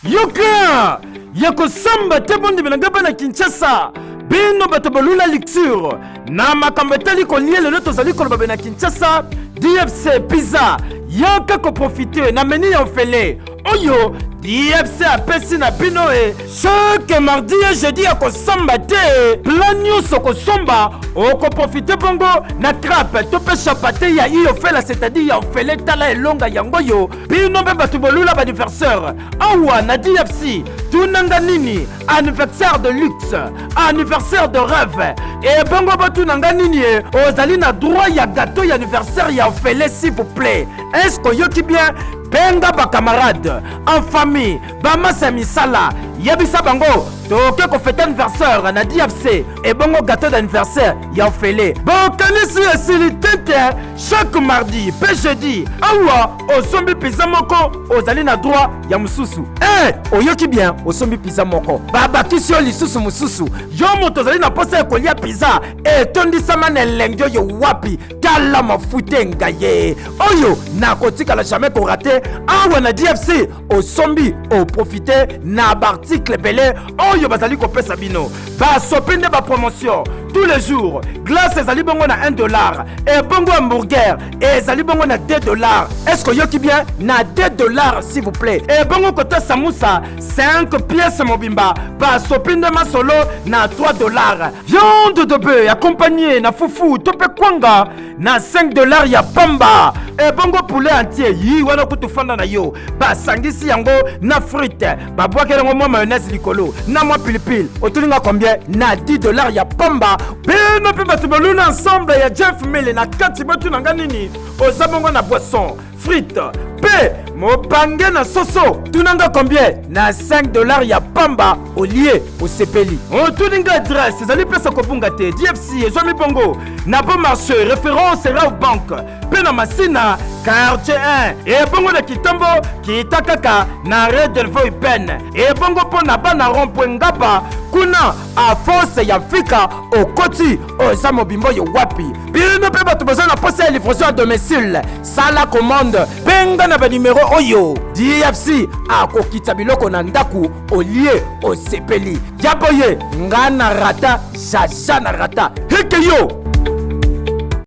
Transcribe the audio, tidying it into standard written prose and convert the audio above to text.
yoka yako samba te bondi benanga na Kinshasa bino bato bolula lecture na makambo etali kolie lelo tozali koloba na Kinshasa DFC Pizza yaka ko profiter na meni ya ofele oyo DFC apesi na bino chaque mardi et jeudi ako samba te plan news ko somba oko profiter bongo na trappe to pe chapate ya iyo fela c'est-à-dire ya ofele tala elonga yango yo bino be bato bolula ba anniversaire awa na DFC tunanga nini anniversaire de luxe anniversaire de rêve et bongo bato nanga nini ozali na droit ya gâteau ya anniversaire ya ofele s'il vous plaît est-ce que yoki bien benga ba camarade en famille ba masa misala yebisa bango toke ko fête anniversaire na DFC et bongo gâteau d'anniversaire ya ofele bokanisi ya silitete chaque mardi pe jeudi awa osombi pizza moko ozali na droit ya mususu oyoki bien osombi pizza moko babakisi yo lisusu mususu yo moto ozali na posa ya kolia pizza etondisama na elenge oyo wapi tala mafuta engaye oyo nakotikala jamais korate awa na DFC osombi oprofite na barticle belé oyo bazali kopesa bino basopi nde bapromotion tous les jours glace ezali bongo na $1 et bongo hamburger ezali bongo na $2 est-ce que yoki bien na $2 s'il vous plaît et bongo kota samoussa 5 pièces mobimba basopi nde masolo na $3 viande de bœuf accompagné na fufu tope kwanga na $5 ya pamba et bongo poulet entier yi wana kutufanda na yo basangisi yango na frite babwakela ngo mwa mayonnaise likolo na mwa pilipili otulinga combien na $10 ya pamba bino pe bato baluna ensemble ya Jeff Mele na kati batu nanga nini ozabongo na boisson frite pe mopange na soso tunanga combien na $5 ya pamba olie osepeli otulinga adresse ezali pesa kobunga te DFC ezwami bongo na bon marché référence sera au banque pe na masina quartier 1 et bongo na kitambo kita kaka na rue Delvaux Pen et bongo po na bana rond-point ngaba kuna a force ya fika okoti oza mobimbo yo wapi bino pe bato besoin na poste ya livraison à domicile sala commande benga na ba numéro oyo DFC akokita biloko na ndaku olie osepeli yaboye ngana rata jaja na rata heke yo